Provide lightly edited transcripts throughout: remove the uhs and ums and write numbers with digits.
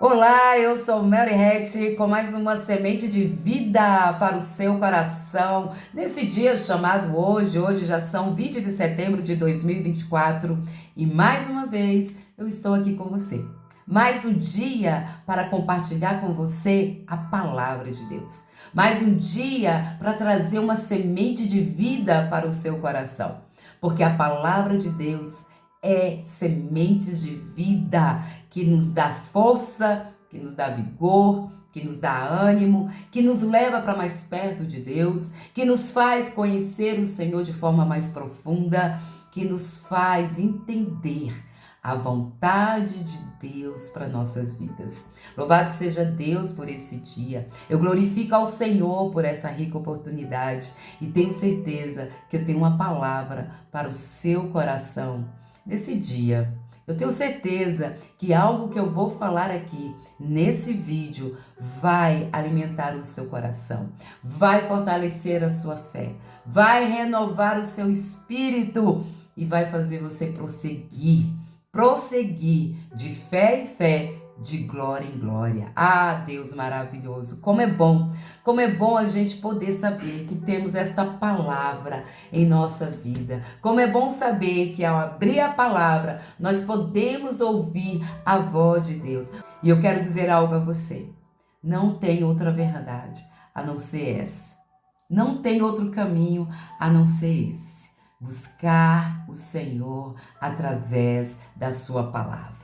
Olá, eu sou Mary Hatch com mais uma semente de vida para o seu coração. Nesse dia chamado hoje já são 20 de setembro de 2024 e mais uma vez eu estou aqui com você. Mais um dia para compartilhar com você a palavra de Deus. Mais um dia para trazer uma semente de vida para o seu coração. Porque a palavra de Deus é sementes de vida que nos dá força, que nos dá vigor, que nos dá ânimo, que nos leva para mais perto de Deus, que nos faz conhecer o Senhor de forma mais profunda, que nos faz entender a vontade de Deus para nossas vidas. Louvado seja Deus por esse dia. Eu glorifico ao Senhor por essa rica oportunidade e tenho certeza que eu tenho uma palavra para o seu coração nesse dia. Eu tenho certeza que algo que eu vou falar aqui nesse vídeo vai alimentar o seu coração, vai fortalecer a sua fé, vai renovar o seu espírito e vai fazer você prosseguir de fé em fé, de glória em glória. Ah, Deus maravilhoso, como é bom a gente poder saber que temos esta palavra em nossa vida. Como é bom saber que ao abrir a palavra, nós podemos ouvir a voz de Deus. E eu quero dizer algo a você, não tem outra verdade a não ser essa. Não tem outro caminho a não ser esse. Buscar o Senhor através da sua palavra.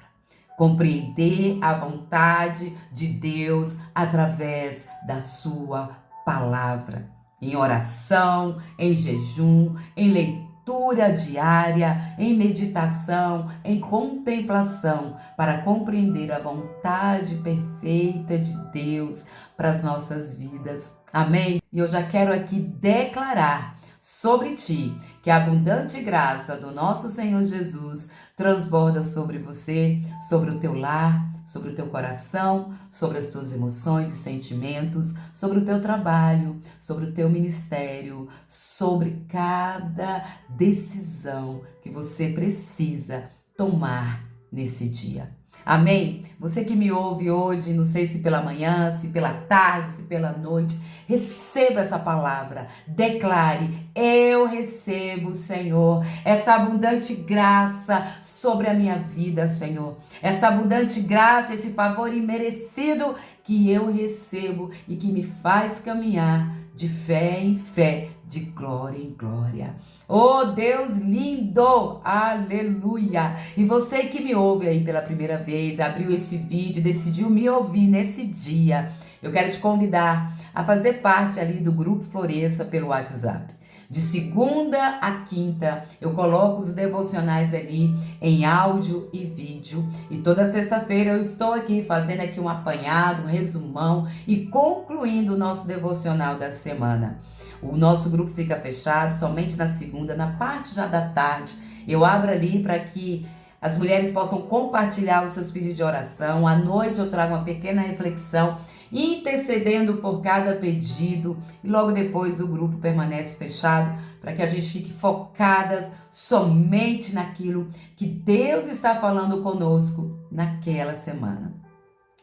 Compreender a vontade de Deus através da sua palavra. Em oração, em jejum, em leitura diária, em meditação, em contemplação, para compreender a vontade perfeita de Deus para as nossas vidas. Amém? E eu já quero aqui declarar sobre ti, que a abundante graça do nosso Senhor Jesus transborda sobre você, sobre o teu lar, sobre o teu coração, sobre as tuas emoções e sentimentos, sobre o teu trabalho, sobre o teu ministério, sobre cada decisão que você precisa tomar nesse dia. Amém? Você que me ouve hoje, não sei se pela manhã, se pela tarde, se pela noite, receba essa palavra, declare: eu recebo, Senhor, essa abundante graça sobre a minha vida, Senhor. Essa abundante graça, esse favor imerecido que eu recebo e que me faz caminhar de fé em fé, de glória em glória. Oh, Deus lindo! Aleluia! E você que me ouve aí pela primeira vez, abriu esse vídeo, decidiu me ouvir nesse dia, eu quero te convidar a fazer parte ali do Grupo Floresça pelo WhatsApp. De segunda a quinta, eu coloco os devocionais ali em áudio e vídeo. E toda sexta-feira eu estou aqui fazendo aqui um apanhado, um resumão e concluindo o nosso devocional da semana. O nosso grupo fica fechado somente na segunda, na parte já da tarde. Eu abro ali para que as mulheres possam compartilhar os seus pedidos de oração. À noite eu trago uma pequena reflexão, intercedendo por cada pedido. E logo depois o grupo permanece fechado para que a gente fique focadas somente naquilo que Deus está falando conosco naquela semana.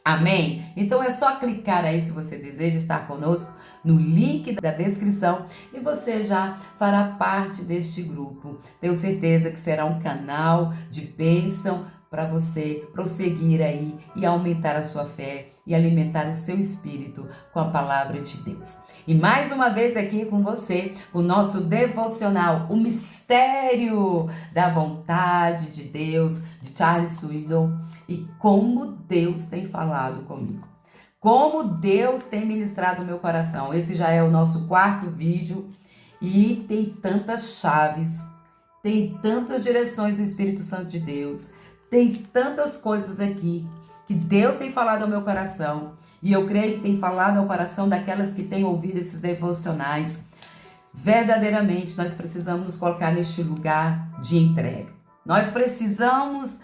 Amém? Então é só clicar aí se você deseja estar conosco no link da descrição e você já fará parte deste grupo. Tenho certeza que será um canal de bênção para você prosseguir aí e aumentar a sua fé e alimentar o seu espírito com a palavra de Deus. E mais uma vez aqui com você, o nosso devocional, o mistério da vontade de Deus, de Charles Swindoll, e como Deus tem falado comigo. Como Deus tem ministrado o meu coração. Esse já é o nosso quarto vídeo e tem tantas chaves, tem tantas direções do Espírito Santo de Deus, tem tantas coisas aqui que Deus tem falado ao meu coração e eu creio que tem falado ao coração daquelas que têm ouvido esses devocionais. Verdadeiramente, nós precisamos nos colocar neste lugar de entrega. Nós precisamos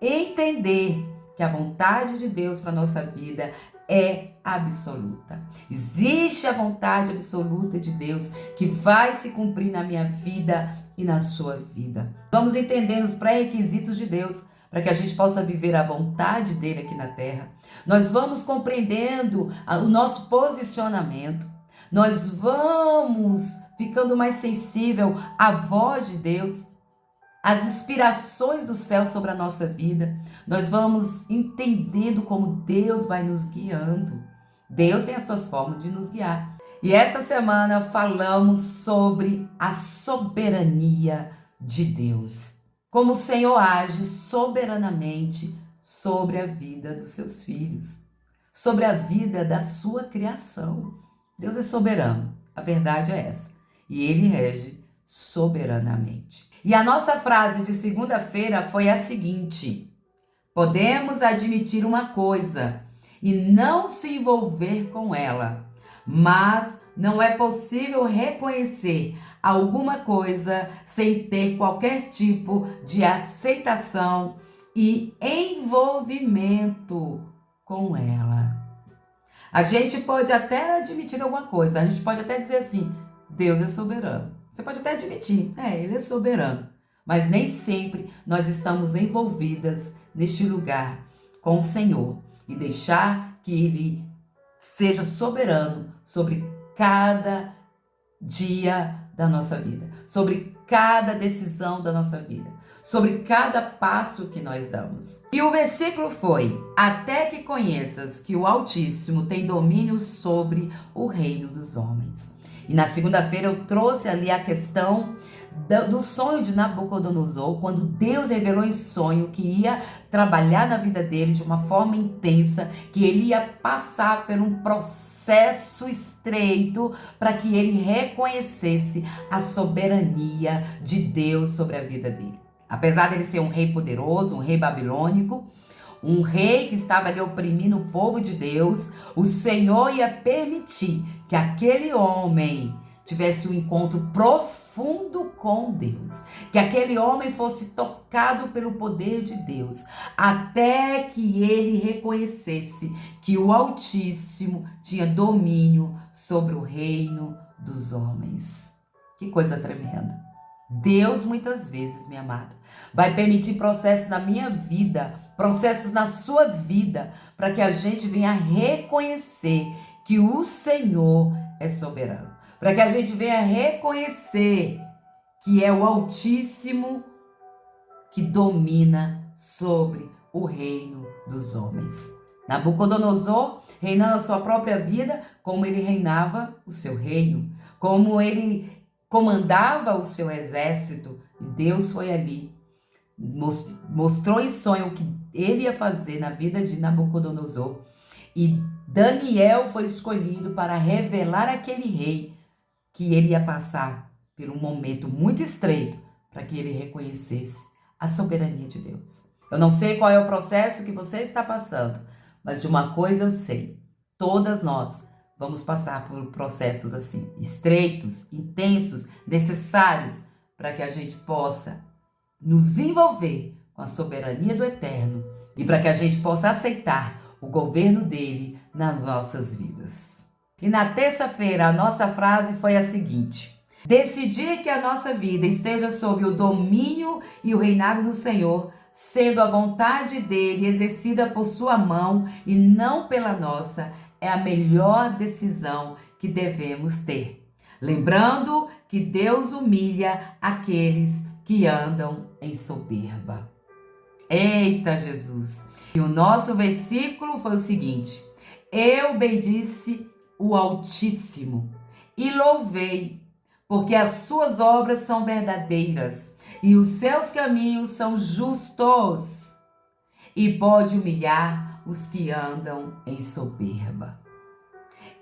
entender que a vontade de Deus para a nossa vida é absoluta. Existe a vontade absoluta de Deus que vai se cumprir na minha vida e na sua vida. Vamos entender os pré-requisitos de Deus para que a gente possa viver a vontade dele aqui na terra. Nós vamos compreendendo o nosso posicionamento. Nós vamos ficando mais sensível à voz de Deus, às inspirações do céu sobre a nossa vida. Nós vamos entendendo como Deus vai nos guiando. Deus tem as suas formas de nos guiar. E esta semana falamos sobre a soberania de Deus. Como o Senhor age soberanamente sobre a vida dos seus filhos, sobre a vida da sua criação. Deus é soberano, a verdade é essa. E Ele rege soberanamente. E a nossa frase de segunda-feira foi a seguinte: podemos admitir uma coisa e não se envolver com ela, mas não é possível reconhecer alguma coisa sem ter qualquer tipo de aceitação e envolvimento com ela. A gente pode até admitir alguma coisa, a gente pode até dizer assim: Deus é soberano. Você pode até admitir, Ele é soberano. Mas nem sempre nós estamos envolvidas neste lugar com o Senhor e deixar que Ele seja soberano sobre cada dia da nossa vida, sobre cada decisão da nossa vida, sobre cada passo que nós damos. E o versículo foi: até que conheças que o Altíssimo tem domínio sobre o reino dos homens. E na segunda-feira eu trouxe ali a questão do sonho de Nabucodonosor, quando Deus revelou em sonho que ia trabalhar na vida dele de uma forma intensa, que ele ia passar por um processo estreito para que ele reconhecesse a soberania de Deus sobre a vida dele. Apesar dele ser um rei poderoso, um rei babilônico, um rei que estava ali oprimindo o povo de Deus, o Senhor ia permitir que aquele homem tivesse um encontro profundo com Deus, que aquele homem fosse tocado pelo poder de Deus, até que ele reconhecesse que o Altíssimo tinha domínio sobre o reino dos homens. Que coisa tremenda! Deus muitas vezes, minha amada, vai permitir processos na minha vida, processos na sua vida, para que a gente venha reconhecer que o Senhor é soberano, para que a gente venha reconhecer que é o Altíssimo que domina sobre o reino dos homens. Nabucodonosor, reinando a sua própria vida, como ele reinava o seu reino, como ele comandava o seu exército, e Deus foi ali, mostrou em sonho o que ele ia fazer na vida de Nabucodonosor, e Daniel foi escolhido para revelar àquele rei que ele ia passar por um momento muito estreito, para que ele reconhecesse a soberania de Deus. Eu não sei qual é o processo que você está passando, mas de uma coisa eu sei: todas nós vamos passar por processos assim, estreitos, intensos, necessários, para que a gente possa nos envolver com a soberania do Eterno e para que a gente possa aceitar o governo dele nas nossas vidas. E na terça-feira a nossa frase foi a seguinte: decidir que a nossa vida esteja sob o domínio e o reinado do Senhor, sendo a vontade dele exercida por sua mão e não pela nossa, é a melhor decisão que devemos ter. Lembrando que Deus humilha aqueles que andam em soberba. Eita Jesus! E o nosso versículo foi o seguinte: eu bendisse o Altíssimo e louvei, porque as suas obras são verdadeiras e os seus caminhos são justos, e pode humilhar os que andam em soberba.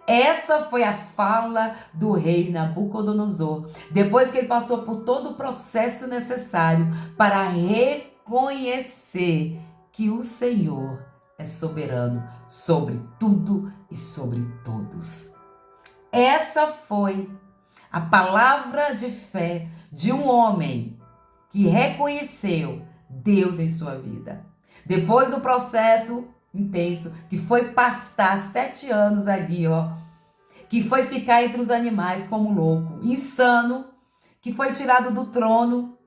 Essa foi a fala do rei Nabucodonosor, depois que ele passou por todo o processo necessário para reconhecer que o Senhor é soberano sobre tudo e sobre todos. Essa foi a palavra de fé de um homem que reconheceu Deus em sua vida. Depois do processo intenso, que foi pastar 7 anos ali, que foi ficar entre os animais como louco, insano, que foi tirado do trono,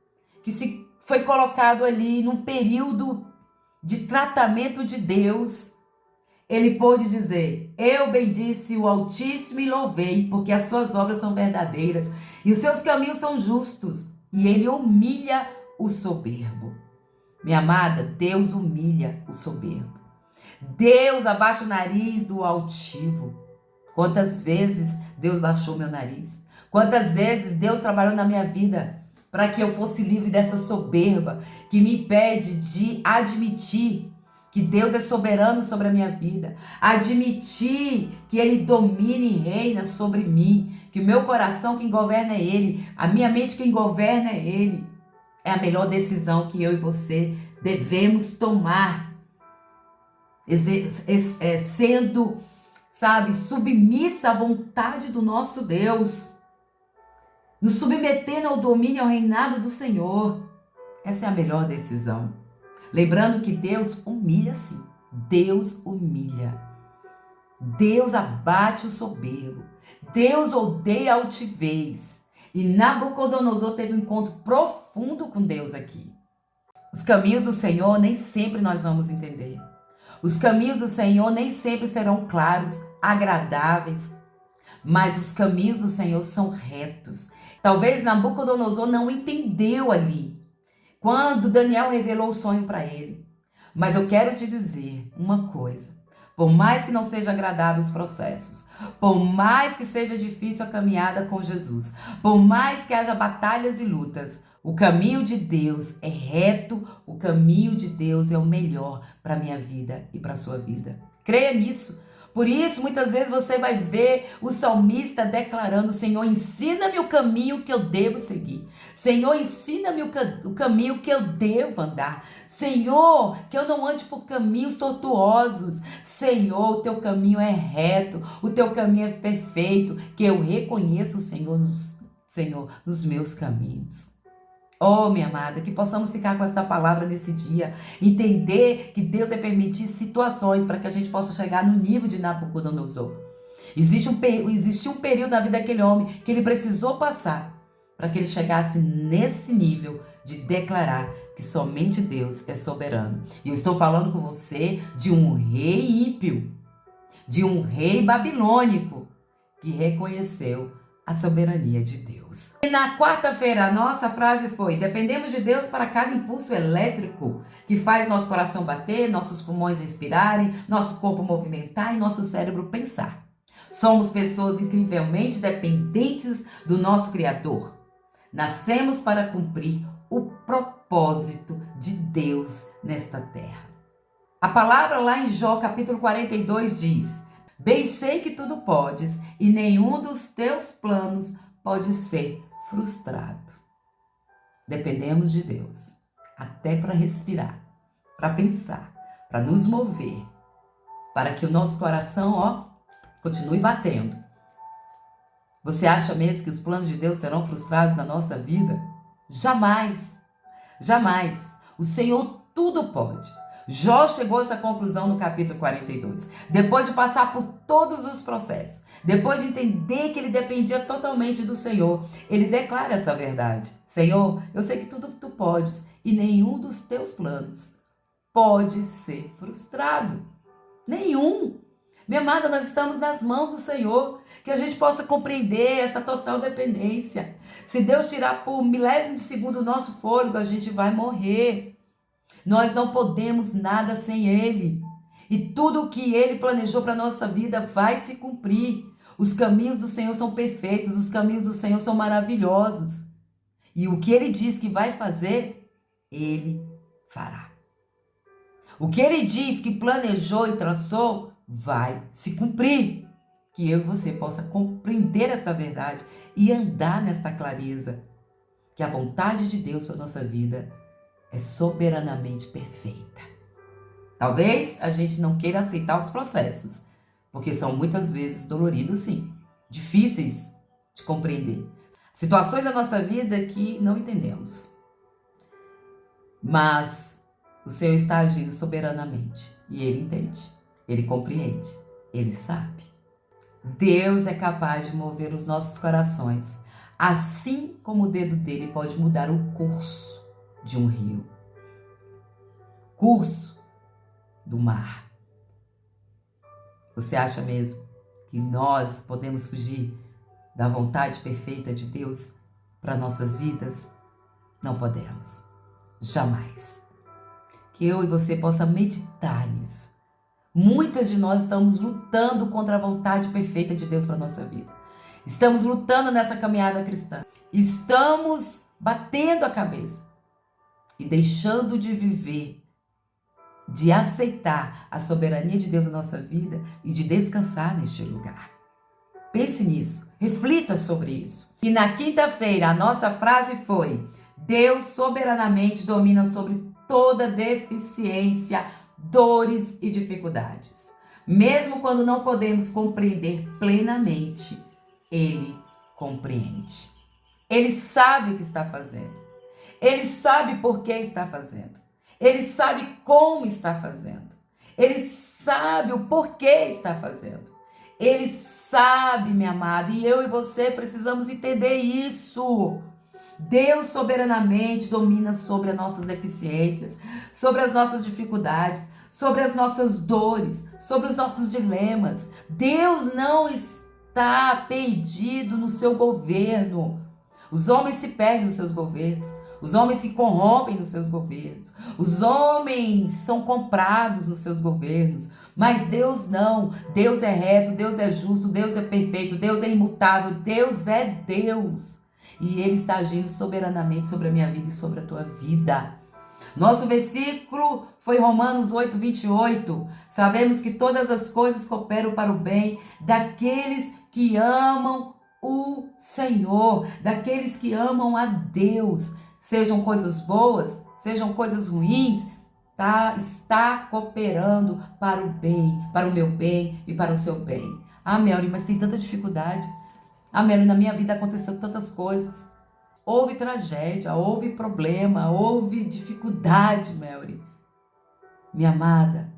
que se foi colocado ali num período de tratamento de Deus, ele pôde dizer: eu bendisse o Altíssimo e louvei, porque as suas obras são verdadeiras e os seus caminhos são justos, e ele humilha o soberbo. Minha amada, Deus humilha o soberbo. Deus abaixa o nariz do altivo. Quantas vezes Deus baixou meu nariz? Quantas vezes Deus trabalhou na minha vida para que eu fosse livre dessa soberba que me impede de admitir que Deus é soberano sobre a minha vida, admitir que Ele domina e reina sobre mim, que o meu coração quem governa é Ele, a minha mente quem governa é Ele. É a melhor decisão que eu e você devemos tomar, sendo, submissa à vontade do nosso Deus, nos submetendo ao domínio e ao reinado do Senhor. Essa é a melhor decisão. Lembrando que Deus humilha sim. Deus humilha. Deus abate o soberbo. Deus odeia a altivez. E Nabucodonosor teve um encontro profundo com Deus aqui. Os caminhos do Senhor nem sempre nós vamos entender. Os caminhos do Senhor nem sempre serão claros, agradáveis. Mas os caminhos do Senhor são retos. Talvez Nabucodonosor não entendeu ali, quando Daniel revelou o sonho para ele. Mas eu quero te dizer uma coisa. Por mais que não seja agradável os processos, por mais que seja difícil a caminhada com Jesus, por mais que haja batalhas e lutas, o caminho de Deus é reto, o caminho de Deus é o melhor para a minha vida e para a sua vida. Creia nisso. Por isso, muitas vezes você vai ver o salmista declarando: Senhor, ensina-me o caminho que eu devo seguir. Senhor, ensina-me o caminho que eu devo andar. Senhor, que eu não ande por caminhos tortuosos. Senhor, o teu caminho é reto, o teu caminho é perfeito, que eu reconheça o Senhor nos meus caminhos. Oh, minha amada, que possamos ficar com esta palavra nesse dia, entender que Deus vai permitir situações para que a gente possa chegar no nível de Nabucodonosor. Existiu um período na vida daquele homem que ele precisou passar para que ele chegasse nesse nível de declarar que somente Deus é soberano. E eu estou falando com você de um rei ímpio, de um rei babilônico que reconheceu a soberania de Deus. E na quarta-feira a nossa frase foi: dependemos de Deus para cada impulso elétrico que faz nosso coração bater, nossos pulmões respirarem, nosso corpo movimentar e nosso cérebro pensar. Somos pessoas incrivelmente dependentes do nosso Criador. Nascemos para cumprir o propósito de Deus nesta terra. A palavra lá em Jó capítulo 42 diz: bem sei que tudo podes, e nenhum dos teus planos pode ser frustrado. Dependemos de Deus, até para respirar, para pensar, para nos mover, para que o nosso coração, continue batendo. Você acha mesmo que os planos de Deus serão frustrados na nossa vida? Jamais, jamais. O Senhor tudo pode. Jó chegou a essa conclusão no capítulo 42. Depois de passar por todos os processos, depois de entender que ele dependia totalmente do Senhor, ele declara essa verdade: Senhor, eu sei que tudo tu podes e nenhum dos teus planos pode ser frustrado. Nenhum. Minha amada, nós estamos nas mãos do Senhor, que a gente possa compreender essa total dependência. Se Deus tirar por milésimo de segundo o nosso fôlego, a gente vai morrer. Nós não podemos nada sem Ele. E tudo o que Ele planejou para a nossa vida vai se cumprir. Os caminhos do Senhor são perfeitos, os caminhos do Senhor são maravilhosos. E o que Ele diz que vai fazer, Ele fará. O que Ele diz que planejou e traçou, vai se cumprir. Que eu e você possa compreender esta verdade e andar nesta clareza. Que a vontade de Deus para a nossa vida é soberanamente perfeita. Talvez a gente não queira aceitar os processos, porque são muitas vezes doloridos, sim, difíceis de compreender. Situações da nossa vida que não entendemos. Mas o Senhor está agindo soberanamente e Ele entende, Ele compreende, Ele sabe. Deus é capaz de mover os nossos corações, assim como o dedo dele pode mudar o curso de um rio. Curso do mar. Você acha mesmo que nós podemos fugir da vontade perfeita de Deus para nossas vidas? Não podemos. Jamais. Que eu e você possa meditar nisso. Muitas de nós estamos lutando contra a vontade perfeita de Deus para nossa vida. Estamos lutando nessa caminhada cristã. Estamos batendo a cabeça e deixando de viver, de aceitar a soberania de Deus na nossa vida e de descansar neste lugar. Pense nisso, reflita sobre isso. E na quinta-feira a nossa frase foi: Deus soberanamente domina sobre toda deficiência, dores e dificuldades. Mesmo quando não podemos compreender plenamente, Ele compreende. Ele sabe o que está fazendo. Ele sabe por que está fazendo. Ele sabe como está fazendo. Ele sabe o porquê está fazendo. Ele sabe, minha amada, e eu e você precisamos entender isso. Deus soberanamente domina sobre as nossas deficiências, sobre as nossas dificuldades, sobre as nossas dores, sobre os nossos dilemas. Deus não está perdido no seu governo. Os homens se perdem nos seus governos. Os homens se corrompem nos seus governos. Os homens são comprados nos seus governos. Mas Deus não. Deus é reto, Deus é justo, Deus é perfeito, Deus é imutável, Deus é Deus. E Ele está agindo soberanamente sobre a minha vida e sobre a tua vida. Nosso versículo foi Romanos 8:28. Sabemos que todas as coisas cooperam para o bem daqueles que amam o Senhor, daqueles que amam a Deus. Sejam coisas boas, sejam coisas ruins, está cooperando para o bem, para o meu bem e para o seu bem. Ah, Melry, mas tem tanta dificuldade. Ah, Melry, na minha vida aconteceu tantas coisas. Houve tragédia, houve problema, houve dificuldade, Melry. Minha amada,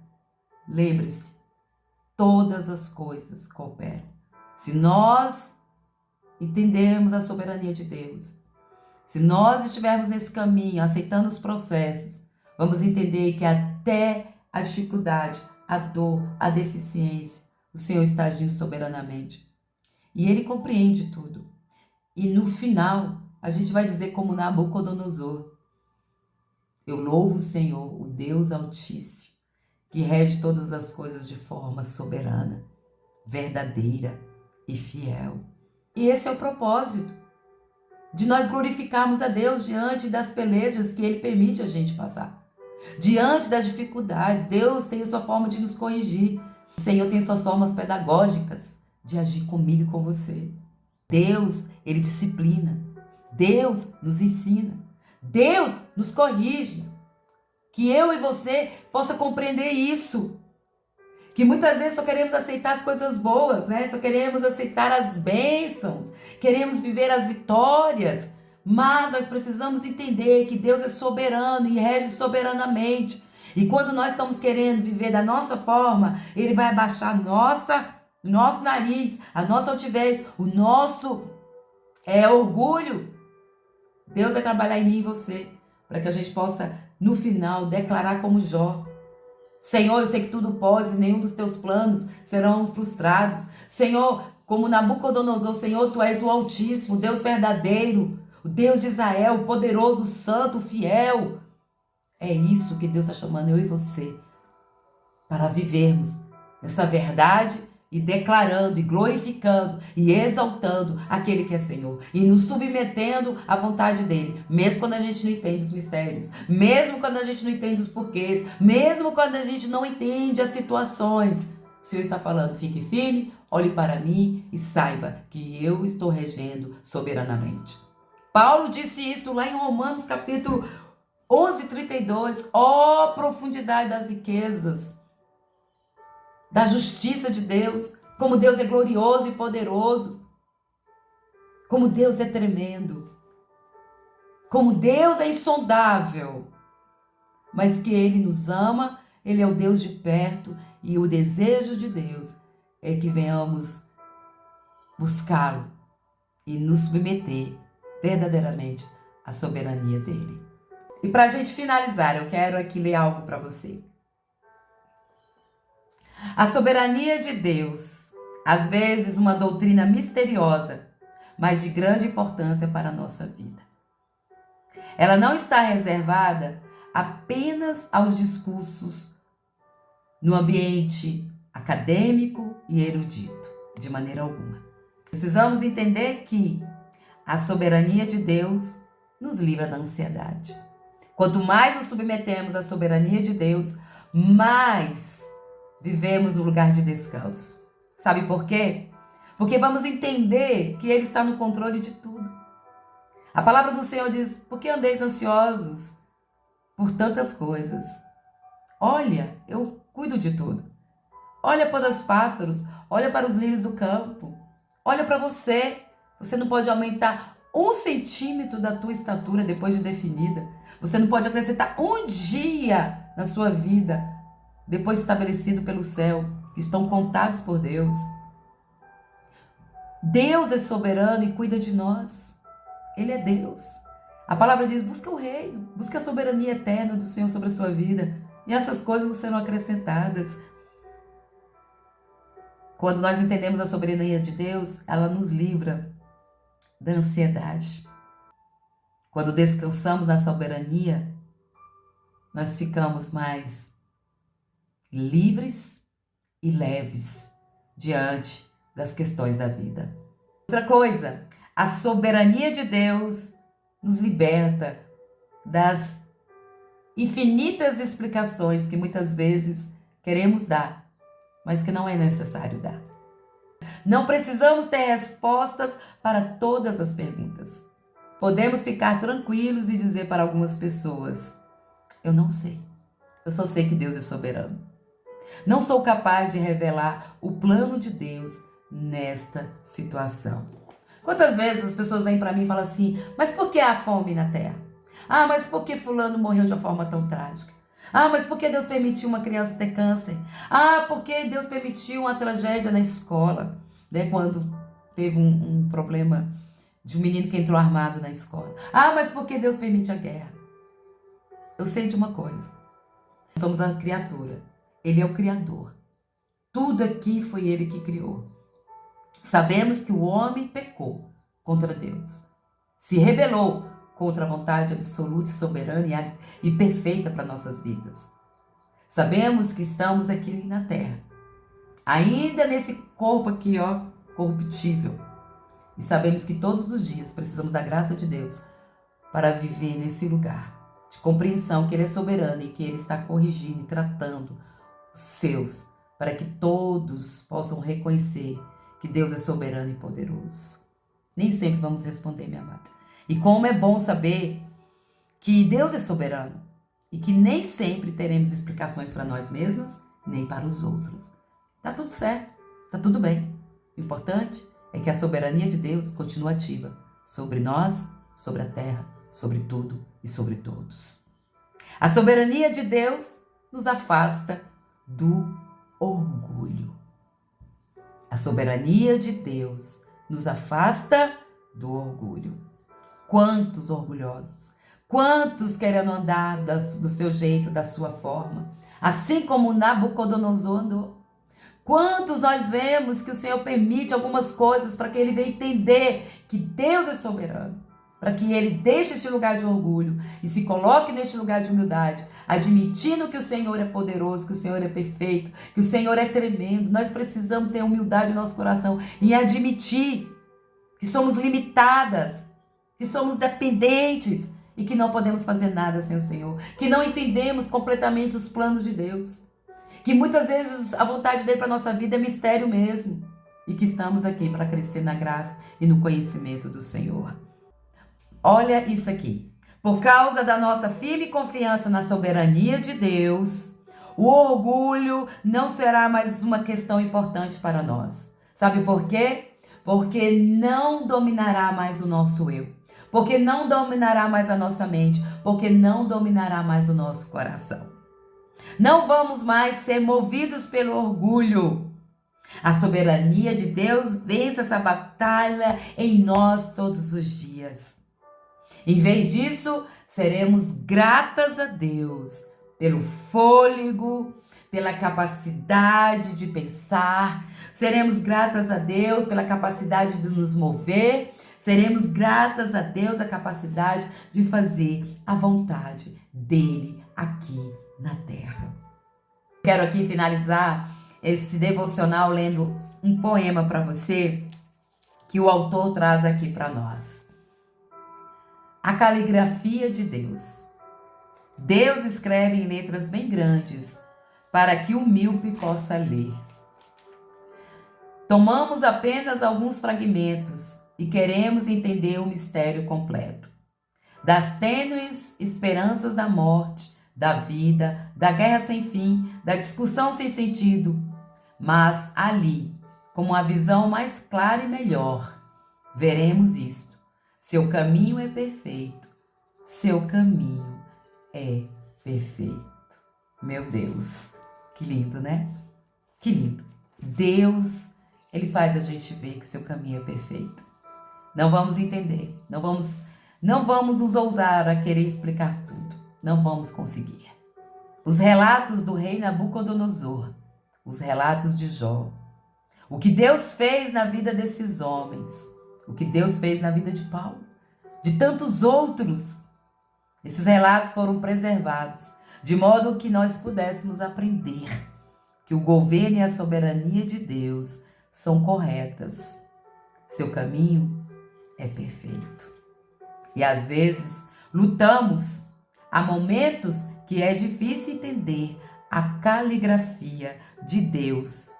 lembre-se, todas as coisas cooperam. Se nós entendermos a soberania de Deus, se nós estivermos nesse caminho, aceitando os processos, vamos entender que até a dificuldade, a dor, a deficiência, o Senhor está agindo soberanamente. E Ele compreende tudo. E no final, a gente vai dizer como Nabucodonosor: eu louvo o Senhor, o Deus Altíssimo, que rege todas as coisas de forma soberana, verdadeira e fiel. E esse é o propósito de nós glorificarmos a Deus diante das pelejas que Ele permite a gente passar. Diante das dificuldades, Deus tem a sua forma de nos corrigir. O Senhor tem suas formas pedagógicas de agir comigo e com você. Deus, Ele disciplina. Deus nos ensina. Deus nos corrige. Que eu e você possa compreender isso. Que muitas vezes só queremos aceitar as coisas boas, né? Só queremos aceitar as bênçãos. Queremos viver as vitórias. Mas nós precisamos entender que Deus é soberano e rege soberanamente. E quando nós estamos querendo viver da nossa forma, Ele vai abaixar nosso nariz, a nossa altivez, o nosso orgulho. Deus vai trabalhar em mim e você, para que a gente possa, no final, declarar como Jó: Senhor, eu sei que tudo podes e nenhum dos teus planos serão frustrados. Senhor, como Nabucodonosor, Senhor, tu és o Altíssimo, Deus verdadeiro, o Deus de Israel, o poderoso, o santo, o fiel. É isso que Deus está chamando eu e você, para vivermos essa verdade e declarando, e glorificando, e exaltando aquele que é Senhor, e nos submetendo à vontade dele, mesmo quando a gente não entende os mistérios, mesmo quando a gente não entende os porquês, mesmo quando a gente não entende as situações. O Senhor está falando: fique firme, olhe para mim e saiba que eu estou regendo soberanamente. Paulo disse isso lá em Romanos capítulo 11:32. Ó profundidade das riquezas, da justiça de Deus, como Deus é glorioso e poderoso, como Deus é tremendo, como Deus é insondável, mas que Ele nos ama, Ele é o Deus de perto, e o desejo de Deus é que venhamos buscá-lo e nos submeter verdadeiramente à soberania dEle. E para a gente finalizar, eu quero aqui ler algo para você. A soberania de Deus, às vezes uma doutrina misteriosa, mas de grande importância para a nossa vida. Ela não está reservada apenas aos discursos no ambiente acadêmico e erudito, de maneira alguma. Precisamos entender que a soberania de Deus nos livra da ansiedade. Quanto mais nos submetemos à soberania de Deus, mais vivemos no lugar de descanso. Sabe por quê? Porque vamos entender que Ele está no controle de tudo. A palavra do Senhor diz: por que andeis ansiosos por tantas coisas? Olha, eu cuido de tudo. Olha para os pássaros, olha para os lírios do campo, olha para você. Você não pode aumentar 1 centímetro da tua estatura depois de definida. Você não pode acrescentar um dia na sua vida depois estabelecido pelo céu, que estão contados por Deus. Deus é soberano e cuida de nós. Ele é Deus. A palavra diz: busca o reino, busca a soberania eterna do Senhor sobre a sua vida. E essas coisas serão acrescentadas. Quando nós entendemos a soberania de Deus, ela nos livra da ansiedade. Quando descansamos na soberania, nós ficamos mais livres e leves diante das questões da vida. Outra coisa, a soberania de Deus nos liberta das infinitas explicações que muitas vezes queremos dar, mas que não é necessário dar. Não precisamos ter respostas para todas as perguntas. Podemos ficar tranquilos e dizer para algumas pessoas: eu não sei, eu só sei que Deus é soberano. Não sou capaz de revelar o plano de Deus nesta situação. Quantas vezes as pessoas vêm para mim e falam assim: mas por que há fome na terra? Ah, mas por que fulano morreu de uma forma tão trágica? Ah, mas por que Deus permitiu uma criança ter câncer? Ah, por que Deus permitiu uma tragédia na escola? Quando teve um problema de um menino que entrou armado na escola. Ah, mas por que Deus permite a guerra? Eu sei de uma coisa. Somos a criatura. Ele é o Criador. Tudo aqui foi Ele que criou. Sabemos que o homem pecou contra Deus. Se rebelou contra a vontade absoluta e soberana e perfeita para nossas vidas. Sabemos que estamos aqui na terra, ainda nesse corpo aqui, corruptível. E sabemos que todos os dias precisamos da graça de Deus para viver nesse lugar de compreensão que Ele é soberano e que Ele está corrigindo e tratando os seus, para que todos possam reconhecer que Deus é soberano e poderoso. Nem sempre vamos responder, minha amada. E como é bom saber que Deus é soberano e que nem sempre teremos explicações para nós mesmos, nem para os outros. Tá tudo certo, tá tudo bem. O importante é que a soberania de Deus continua ativa sobre nós, sobre a terra, sobre tudo e sobre todos. A soberania de Deus nos afasta do orgulho. A soberania de Deus nos afasta do orgulho. Quantos orgulhosos, quantos querendo andar do seu jeito, da sua forma, assim como Nabucodonosor andou. Quantos nós vemos que o Senhor permite algumas coisas para que ele venha entender que Deus é soberano, para que ele deixe este lugar de orgulho e se coloque neste lugar de humildade, admitindo que o Senhor é poderoso, que o Senhor é perfeito, que o Senhor é tremendo. Nós precisamos ter humildade no nosso coração e admitir que somos limitadas, que somos dependentes e que não podemos fazer nada sem o Senhor, que não entendemos completamente os planos de Deus, que muitas vezes a vontade dele para a nossa vida é mistério mesmo e que estamos aqui para crescer na graça e no conhecimento do Senhor. Olha isso aqui. Por causa da nossa firme confiança na soberania de Deus, o orgulho não será mais uma questão importante para nós. Sabe por quê? Porque não dominará mais o nosso eu. Porque não dominará mais a nossa mente. Porque não dominará mais o nosso coração. Não vamos mais ser movidos pelo orgulho. A soberania de Deus vence essa batalha em nós todos os dias. Em vez disso, seremos gratas a Deus pelo fôlego, pela capacidade de pensar, seremos gratas a Deus pela capacidade de nos mover, seremos gratas a Deus a capacidade de fazer a vontade dele aqui na terra. Quero aqui finalizar esse devocional lendo um poema para você que o autor traz aqui para nós. A caligrafia de Deus. Deus escreve em letras bem grandes para que o míope possa ler. Tomamos apenas alguns fragmentos e queremos entender o mistério completo. Das tênues esperanças da morte, da vida, da guerra sem fim, da discussão sem sentido. Mas ali, com uma visão mais clara e melhor, veremos isto. Seu caminho é perfeito. Seu caminho é perfeito. Meu Deus, que lindo, né? Que lindo. Deus, ele faz a gente ver que seu caminho é perfeito. Não vamos entender, não vamos nos ousar a querer explicar tudo. Não vamos conseguir. Os relatos do rei Nabucodonosor, os relatos de Jó, o que Deus fez na vida desses homens, o que Deus fez na vida de Paulo, de tantos outros, esses relatos foram preservados, de modo que nós pudéssemos aprender que o governo e a soberania de Deus são corretas. Seu caminho é perfeito. E às vezes lutamos, há momentos que é difícil entender a caligrafia de Deus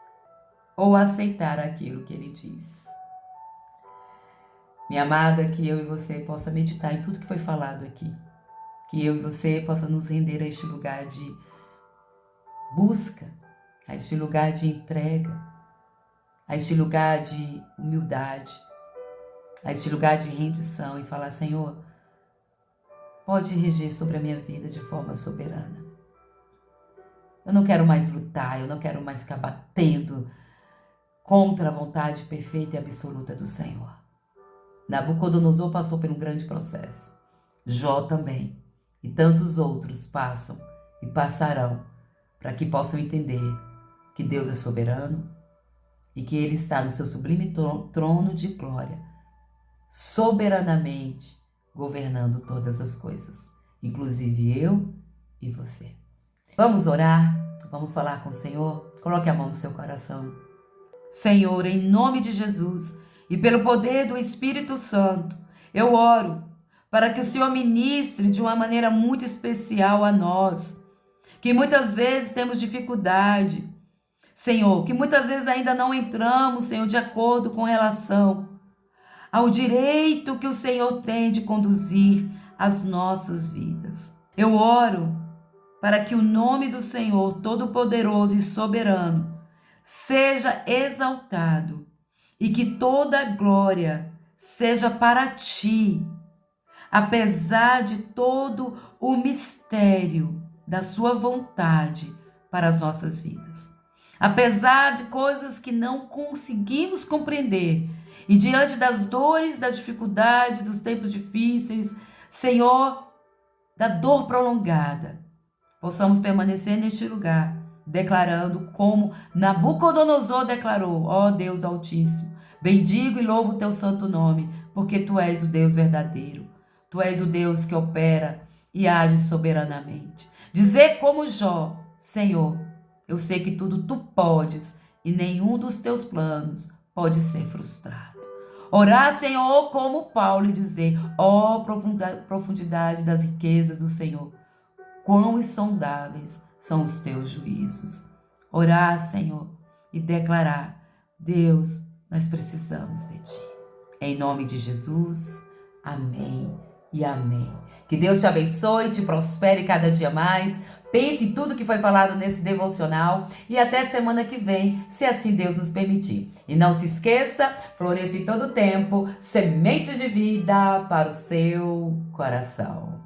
ou aceitar aquilo que Ele diz. Minha amada, que eu e você possa meditar em tudo que foi falado aqui. Que eu e você possa nos render a este lugar de busca, a este lugar de entrega, a este lugar de humildade, a este lugar de rendição e falar: Senhor, pode reger sobre a minha vida de forma soberana. Eu não quero mais lutar, eu não quero mais ficar batendo contra a vontade perfeita e absoluta do Senhor. Nabucodonosor passou por um grande processo. Jó também. E tantos outros passam e passarão para que possam entender que Deus é soberano e que Ele está no seu sublime trono de glória, soberanamente governando todas as coisas, inclusive eu e você. Vamos orar? Vamos falar com o Senhor? Coloque a mão no seu coração. Senhor, em nome de Jesus e pelo poder do Espírito Santo, eu oro para que o Senhor ministre de uma maneira muito especial a nós, que muitas vezes temos dificuldade, Senhor, que muitas vezes ainda não entramos, Senhor, de acordo com relação ao direito que o Senhor tem de conduzir as nossas vidas. Eu oro para que o nome do Senhor Todo-Poderoso e Soberano seja exaltado e que toda a glória seja para Ti, apesar de todo o mistério da Sua vontade para as nossas vidas. Apesar de coisas que não conseguimos compreender e diante das dores, das dificuldades, dos tempos difíceis, Senhor, da dor prolongada, possamos permanecer neste lugar, declarando como Nabucodonosor declarou: ó Deus Altíssimo, bendigo e louvo o Teu santo nome, porque Tu és o Deus verdadeiro. Tu és o Deus que opera e age soberanamente. Dizer como Jó: Senhor, eu sei que tudo Tu podes e nenhum dos Teus planos pode ser frustrado. Orar, Senhor, como Paulo e dizer: ó profundidade das riquezas do Senhor, quão insondáveis são os Teus juízos. Orar, Senhor, e declarar: Deus, nós precisamos de Ti. Em nome de Jesus, amém e amém. Que Deus te abençoe, te prospere cada dia mais. Pense em tudo que foi falado nesse devocional e até semana que vem, se assim Deus nos permitir. E não se esqueça, floresça em todo tempo, sementes de vida para o seu coração.